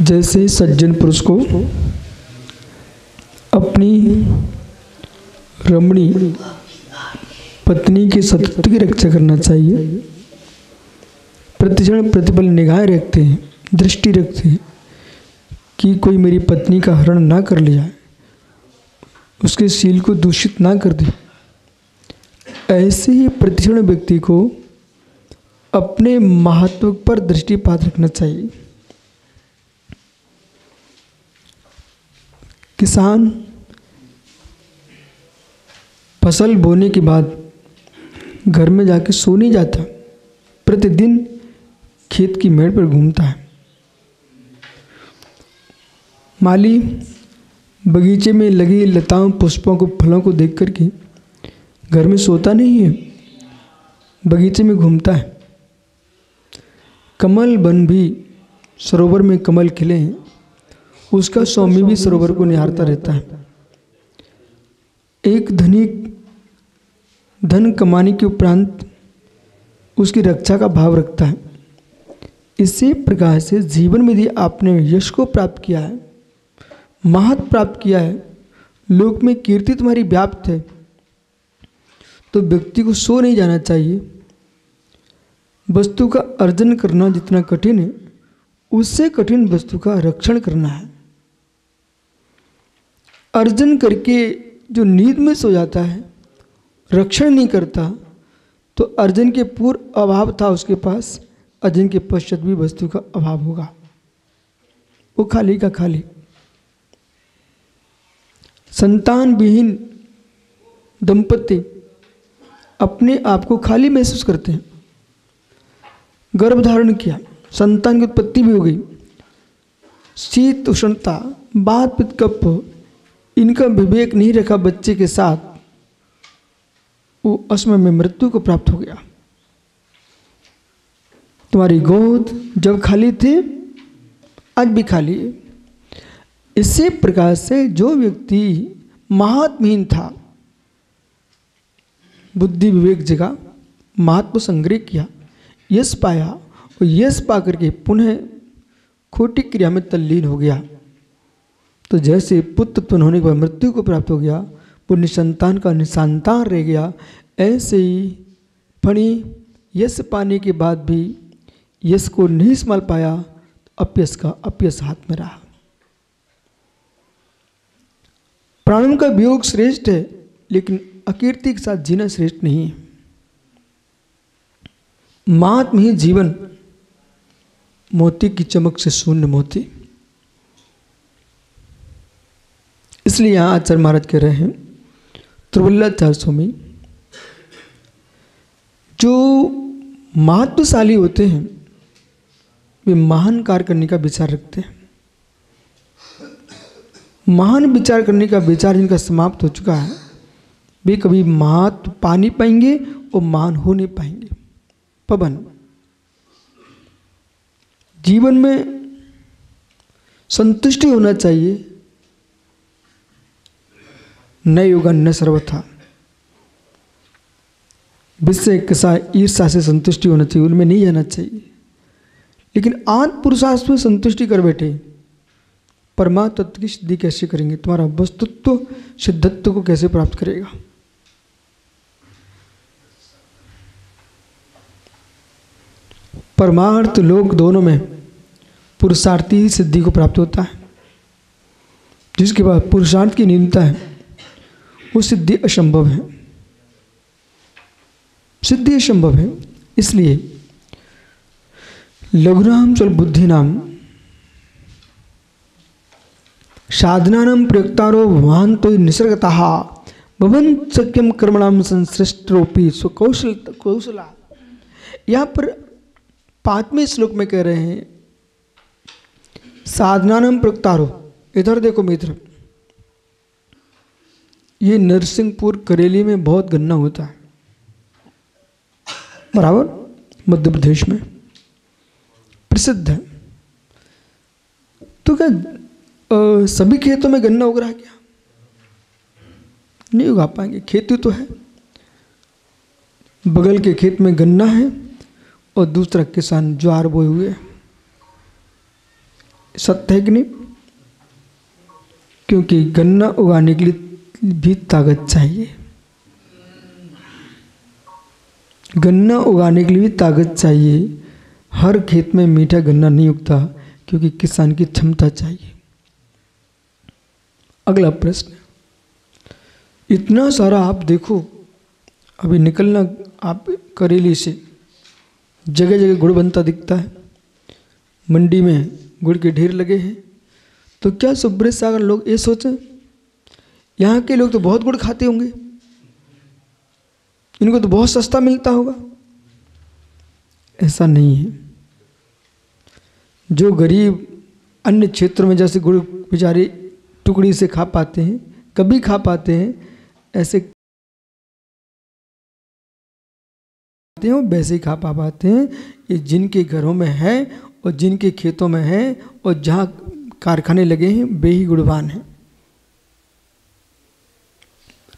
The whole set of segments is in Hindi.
जैसे सज्जन पुरुष को अपनी रमणी पत्नी के सतत की रक्षा करना चाहिए। प्रतिक्षण प्रतिपल निगाह रखते हैं, दृष्टि रखते हैं कि कोई मेरी पत्नी का हरण ना कर लिया, उसके शील को दूषित ना कर दे। ऐसे ही प्रतिक्षण व्यक्ति को अपने महत्व पर दृष्टिपात रखना चाहिए। किसान फसल बोने के बाद घर में जाके सो नहीं जाता, प्रतिदिन खेत की मेड़ पर घूमता है। माली बगीचे में लगी लताओं पुष्पों को फलों को देख कर के घर में सोता नहीं है, बगीचे में घूमता है। कमल वन भी सरोवर में कमल खिले हैं, उसका स्वामी भी सरोवर को निहारता रहता है। एक धनिक धन कमाने के उपरांत उसकी रक्षा का भाव रखता है। इसी प्रकार से जीवन में यदि आपने यश को प्राप्त किया है, महत्व प्राप्त किया है, लोक में कीर्ति तुम्हारी व्याप्त है, तो व्यक्ति को सो नहीं जाना चाहिए। वस्तु का अर्जन करना जितना कठिन है, उससे कठिन वस्तु का रक्षण करना है। अर्जन करके जो नींद में सो जाता है, रक्षण नहीं करता, तो अर्जन के पूर्व अभाव था उसके पास, अर्जन के पश्चात भी वस्तु का अभाव होगा, वो खाली का खाली। संतान विहीन दंपति अपने आप को खाली महसूस करते हैं। गर्भ धारण किया, संतान की उत्पत्ति भी हो गई, शीत उष्णता बात पित्त कफ इनका विवेक नहीं रखा बच्चे के साथ, वो असमय में मृत्यु को प्राप्त हो गया। तुम्हारी गोद जब खाली थी, आज भी खाली है। इसी प्रकार से जो व्यक्ति महात्महीन था, बुद्धि विवेक जगा, महात्म संग्रह किया, यश पाया, और यश पा करके पुनः खोटी क्रिया में तल्लीन हो गया, तो जैसे पुत्र उत्पन्न होने के बाद मृत्यु को प्राप्त हो गया, वो निसंतान का निसंतान रह गया। ऐसे ही फणी यश पाने के बाद भी यश को नहीं संभाल पाया, अपयश का अपयश हाथ में रहा। प्राणों का वियोग श्रेष्ठ है, लेकिन अकीर्ति के साथ जीना श्रेष्ठ नहीं है। महात्म ही जीवन, मोती की चमक से शून्य मोती। इसलिए यहां आचार्य महाराज कह रहे हैं, त्रिवल्लाचार्य स्वामी, जो महत्वशाली होते हैं वे महान कार्य करने का विचार रखते हैं। महान विचार करने का विचार जिनका समाप्त हो चुका है, वे कभी महत्व पा नहीं पाएंगे और महान हो नहीं पाएंगे। पवन जीवन में संतुष्टि होना चाहिए, न युगन न सर्वथा। विषय कसा ईर्षा से संतुष्टि होना चाहिए, उनमें नहीं जाना चाहिए। लेकिन आत्म पुरुषार्थ में संतुष्टि कर बैठे, परमात्म तत्व की सिद्धि कैसे करेंगे? तुम्हारा वस्तुत्व सिद्धत्व को कैसे प्राप्त करेगा? परमार्थ लोक दोनों में पुरुषार्थी ही सिद्धि को प्राप्त होता है। जिसके बाद पुरुषार्थ की न्यूनता है, वो सिद्धि असंभव है, सिद्धि असंभव है। इसलिए लघुनाम चल बुद्धि नाम साधनानां प्रयुक्तारो भवान तो निसर्गतः भवन सक्यम कर्मणाम संश्रेष्टोपि स्वकौशल कौशला। यहाँ पर 5वें श्लोक में कह रहे हैं, साधनानां प्रयुक्तारो। इधर देखो मित्र, ये नरसिंहपुर करेली में बहुत गन्ना होता है, बराबर, मध्य प्रदेश में प्रसिद्ध है। तो क्या सभी खेतों में गन्ना उग रहा है? क्या नहीं उगा पाएंगे। खेती तो है, बगल के खेत में गन्ना है और दूसरा किसान ज्वार बोए हुए है। सत्य है कि नहीं? क्योंकि गन्ना उगाने के लिए भी ताकत चाहिए, गन्ना उगाने के लिए भी ताकत चाहिए। हर खेत में मीठा गन्ना नहीं उगता, क्योंकि किसान की क्षमता चाहिए। अगला प्रश्न, इतना सारा आप देखो, अभी निकलना आप करेली से जगह जगह गुड़ बनता दिखता है, मंडी में गुड़ के ढेर लगे हैं। तो क्या सुब्रत सागर लोग ये सोचें यहाँ के लोग तो बहुत गुड़ खाते होंगे, इनको तो बहुत सस्ता मिलता होगा? ऐसा नहीं है। जो गरीब अन्य क्षेत्रों में जैसे गुड़ बेचारे टुकड़ी से खा पाते हैं, कभी खा पाते हैं, ऐसे वैसे ही खा पाते हैं। ये जिनके घरों में है और जिनके खेतों में है और जहाँ कारखाने लगे हैं, वे ही गुणवान हैं।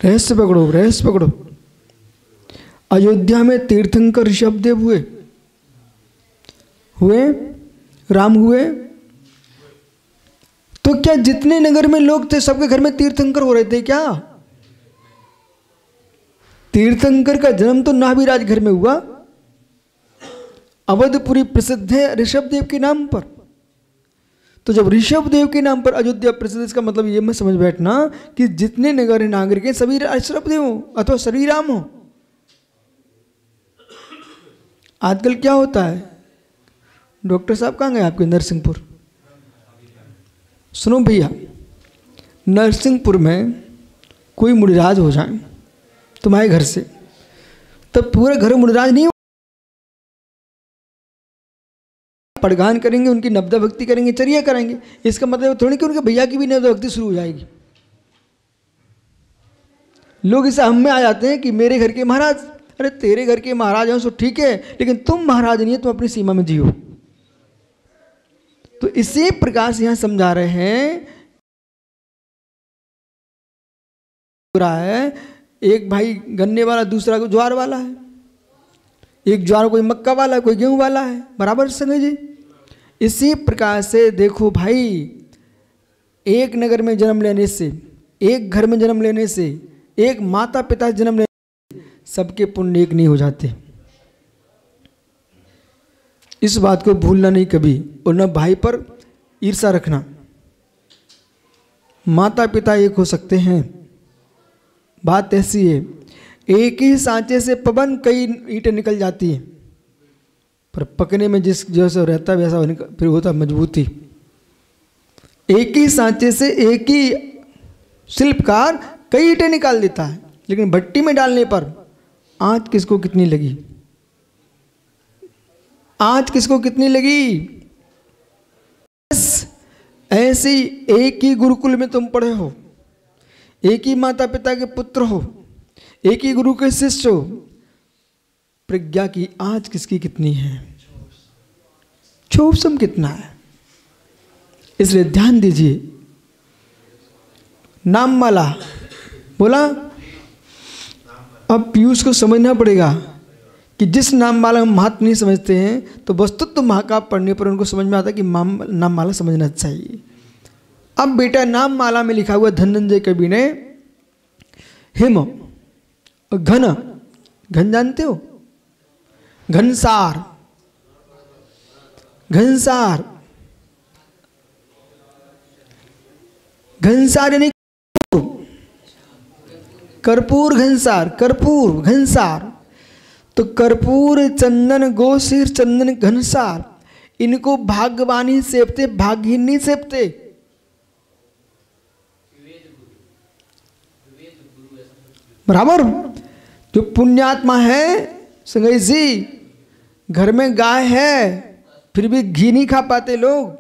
रहस्य पकड़ो, रहस्य पकड़ो। अयोध्या में तीर्थंकर ऋषभदेव हुए, राम हुए, तो क्या जितने नगर में लोग थे सबके घर में तीर्थंकर हो रहे थे क्या? तीर्थंकर का जन्म तो नाभिराज घर में हुआ। अवधपुरी प्रसिद्ध है ऋषभदेव के नाम पर। तो जब ऋषभदेव के नाम पर अयोध्या प्रसिद्ध, इसका मतलब ये मत समझ बैठना कि जितने नगर नागरिक हैं सभी ऋषभदेव हो अथवा श्री राम हो। आजकल क्या होता है, डॉक्टर साहब कहाँ गए आपके? नरसिंहपुर। सुनो भैया, नरसिंहपुर में कोई मुनिराज हो जाए तुम्हारे घर से, तब पूरा घर मुनिराज नहीं हो। पड़गान करेंगे, उनकी नब्दा भक्ति करेंगे, चर्या करेंगे, इसका मतलब थोड़ी कि उनके भैया की भी नब्दा भक्ति शुरू हो जाएगी। लोग इसे हम में आ जाते हैं कि मेरे घर के महाराज, अरे तेरे घर के महाराज हो सो ठीक है, लेकिन तुम महाराज नहीं है, तुम अपनी सीमा में जियो। तो इसी प्रकार से यहां समझा रहे हैं, एक भाई गन्ने वाला, दूसरा को ज्वार वाला है, एक ज्वार कोई मक्का वाला, कोई गेहूं वाला है, बराबर संजय जी। इसी प्रकार से देखो भाई, एक नगर में जन्म लेने से, एक घर में जन्म लेने से, एक माता पिता जन्म लेने से सबके पुण्य एक नहीं हो जाते। इस बात को भूलना नहीं कभी, और न भाई पर ईर्ष्या रखना। माता पिता एक हो सकते हैं, बात ऐसी है, एक ही सांचे से पवन कई ईंटें निकल जाती है, पर पकने में जिस जैसा रहता है वैसा फिर होता मजबूती। एक ही सांचे से एक ही शिल्पकार कई ईंटें निकाल देता है, लेकिन भट्टी में डालने पर आंच किसको कितनी लगी, आंच किसको कितनी लगी। ऐसे एक ही गुरुकुल में तुम पढ़े हो, एक ही माता पिता के पुत्र हो, एक ही गुरु के शिष्य हो, प्रज्ञा की आंच किसकी कितनी है, क्षोभसम कितना है। इसलिए ध्यान दीजिए। नाम माला बोला, अब पीयूष को समझना पड़ेगा कि जिस नाम माला हम महत्व नहीं समझते हैं, तो वस्तुत्व महाकाव्य पढ़ने पर उनको समझ में आता है कि नाम माला समझना चाहिए। अब बेटा नाम माला में लिखा हुआ धनंजय कवि ने हिम और घन, घन जानते हो, घनसार, घनसार, घनसार यानी कर्पूर, घनसार, कर्पूर, घनसार। तो कर्पूर, चंदन, गोशीर, चंदन, घनसार, इनको भाग्यवान ही सेवते, भाग्यहीन नहीं सेवते। बराबर। जो पुण्यात्मा है संगई जी, घर में गाय है फिर भी घी नहीं खा पाते लोग,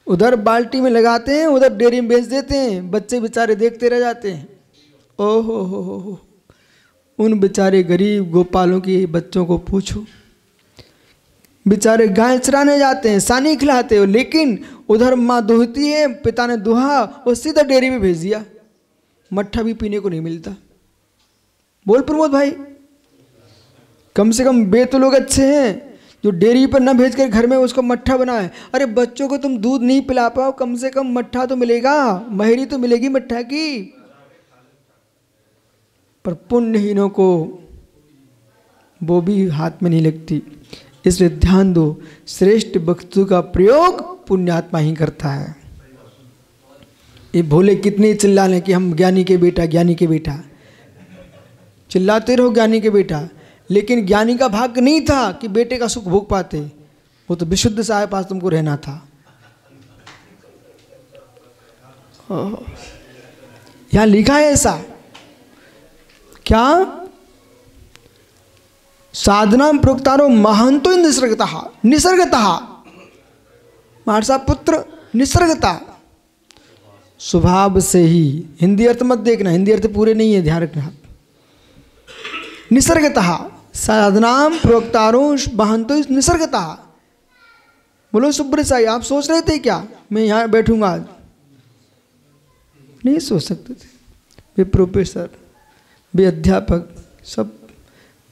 उधर बाल्टी में लगाते हैं, उधर डेयरी में बेच देते हैं, बच्चे बेचारे देखते रह जाते हैं। ओहो हो, उन बेचारे गरीब गोपालों के बच्चों को पूछो, बेचारे गाय चराने जाते हैं, सानी खिलाते हो, लेकिन उधर माँ दुहती है, पिता ने दुहा और सीधा डेयरी में भेज दिया, मट्ठा भी पीने को नहीं मिलता। बोल प्रमोद भाई, कम से कम वे तो लोग अच्छे हैं जो डेयरी पर न भेजकर घर में उसको मट्ठा बनाए। अरे बच्चों को तुम दूध नहीं पिला पाओ, कम से कम मट्ठा तो मिलेगा, महेरी तो मिलेगी मट्ठा की। पर पुण्यहीनों को वो भी हाथ में नहीं लगती। इसलिए ध्यान दो, श्रेष्ठ वस्तु का प्रयोग पुण्यात्मा ही करता है। ये भोले कितने चिल्ला लें कि हम ज्ञानी के बेटा, ज्ञानी के बेटा, चिल्लाते रहो ज्ञानी के बेटा, लेकिन ज्ञानी का भाग्य नहीं था कि बेटे का सुख भोग पाते। वो तो विशुद्ध साहब पास तुमको रहना था। यहां लिखा है ऐसा, क्या साधना प्रोक्तारो महांतो निसर्गतः, निसर्गतः महर्षा पुत्र निसर्गता, स्वभाव से ही। हिंदी अर्थ मत देखना, हिंदी अर्थ पूरे नहीं है, ध्यान रखना। निसर्गतः साधनाम प्रोक्तारो महंतो निसर्गतः। बोलो सुब्रत साई, आप सोच रहे थे क्या मैं यहाँ बैठूंगा आज? नहीं सोच सकते थे। वे प्रोफेसर, वे अध्यापक, सब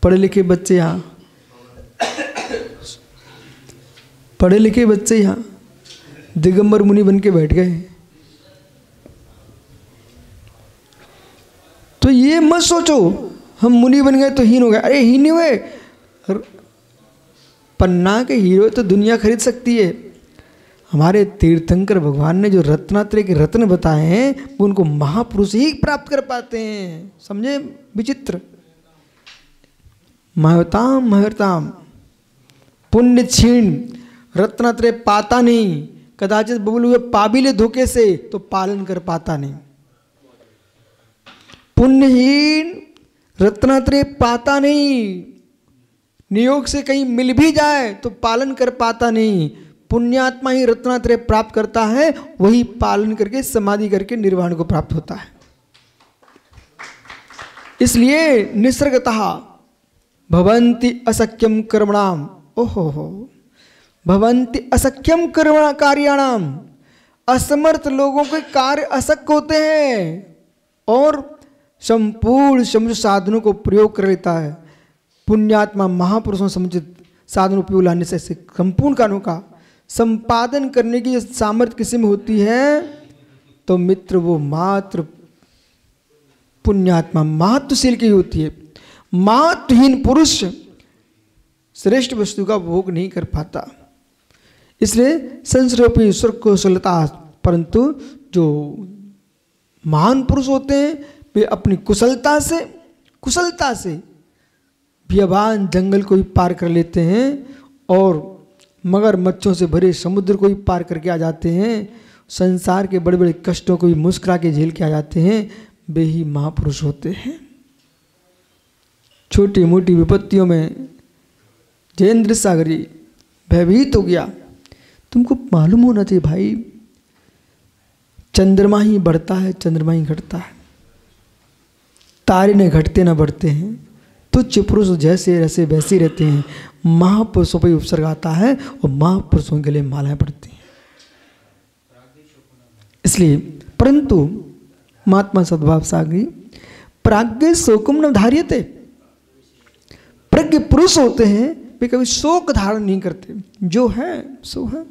पढ़े लिखे बच्चे यहाँ, पढ़े लिखे बच्चे यहाँ दिगंबर मुनि बन के बैठ गए। तो ये मत सोचो हम मुनि बन गए तो हीन हो गए। अरे हीन नहीं हुए, पन्ना के हीरो तो दुनिया खरीद सकती है। हमारे तीर्थंकर भगवान ने जो रत्नात्रय के रत्न बताए हैं वो उनको महापुरुष ही प्राप्त कर पाते हैं। समझे विचित्र। महताम महताम पुण्य क्षीण रत्नात्रय पाता नहीं, कदाचित बबुल हुए पाबिले धोखे से तो पालन कर पाता नहीं। पुण्यहीन रत्नात्रय पाता नहीं, नियोग से कहीं मिल भी जाए तो पालन कर पाता नहीं। पुण्यात्मा ही रत्नात्रय प्राप्त करता है, वही पालन करके समाधि करके निर्वाण को प्राप्त होता है। इसलिए निसर्गतः भवन्ति असख्यम कर्मणाम, ओहो हो, भवन्ति असख्यम कर्म कार्याणाम। असमर्थ लोगों के कार्य असख्य होते हैं और संपूर्ण समुचित साधनों को प्रयोग कर लेता है। पुण्यात्मा महापुरुषों समुचित साधन उपयोग लाने से संपूर्ण कार्यों का संपादन करने की सामर्थ्य किसी में होती है तो मित्र वो मात्र पुण्यात्मा महत्वशील की होती है। महत्वहीन पुरुष श्रेष्ठ वस्तु का भोग नहीं कर पाता। इसलिए संसर्गोपी ईश्वर कुशलता, परंतु जो महान पुरुष होते हैं वे अपनी कुशलता से बियाबान जंगल को भी पार कर लेते हैं और मगरमच्छों से भरे समुद्र को भी पार करके आ जाते हैं। संसार के बड़े बड़े कष्टों को भी मुस्कुरा के झेल के आ जाते हैं। वे ही महापुरुष होते हैं। छोटी मोटी विपत्तियों में जयेंद्र सागरी भयभीत हो गया। तुमको मालूम होना चाहिए भाई, चंद्रमा ही बढ़ता है, चंद्रमा ही घटता है, तारे न घटते न बढ़ते हैं। तुच्छ पुरुष जैसे रैसे वैसे ही रहते हैं। महापुरुषों पर उपसर्ग आता है और महापुरुषों के लिए मालाएं पड़ती हैं। इसलिए परंतु महात्मा सद्भाव सागरी प्राज्ञ शोकम न धार्यते। प्रज्ञ पुरुष होते हैं वे कभी शोक धारण नहीं करते, जो है सो है।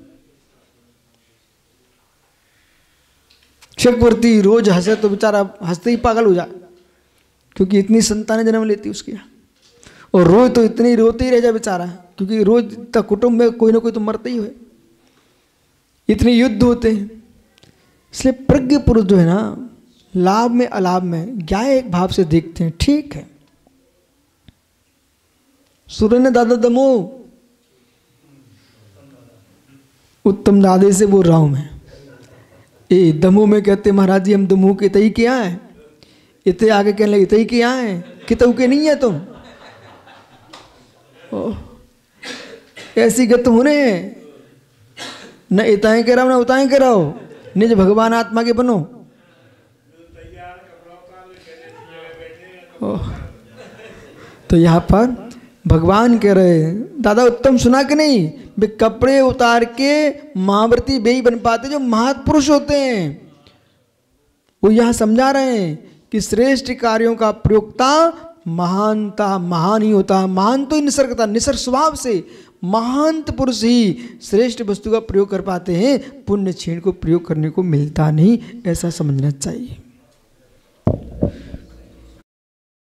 चक्रवर्ती रोज हंसे तो बेचारा हंसते ही पागल हो जाए, क्योंकि इतनी संतानें जन्म लेती उसकी, और रोज तो इतने ही रोते ही रह जाए बेचारा, क्योंकि रोज तक कुटुंब में कोई ना कोई तो मरता ही है। इतने युद्ध होते हैं। इसलिए प्रज्ञ पुरुष जो है ना, लाभ में अलाभ में ज्ञाय एक भाव से देखते हैं। ठीक है, सूर्य ने दादा दमो, उत्तम दादे से बोल रहा हूं मैं। ए दमो में कहते महाराज जी हम दमो के तई के आए, इतने आगे कहने लगे तई के आए, कितऊ के नहीं है तुम। ऐसी गत होने न इताएं कह रहा हो न उताएं कह रहा हो, निज भगवान आत्मा के बनो। तो यहाँ पर भगवान कह रहे हैं, दादा उत्तम सुना कि नहीं, वे कपड़े उतार के महाव्रती वे ही बन पाते जो महापुरुष होते हैं। वो यहाँ समझा रहे हैं कि श्रेष्ठ कार्यों का प्रयोक्ता महानता महान ही होता है। महान तो निसर्गता, निसर्ग स्वभाव से महांत पुरुष ही श्रेष्ठ वस्तु का प्रयोग कर पाते हैं, पुण्य क्षीण को प्रयोग करने को मिलता नहीं, ऐसा समझना चाहिए।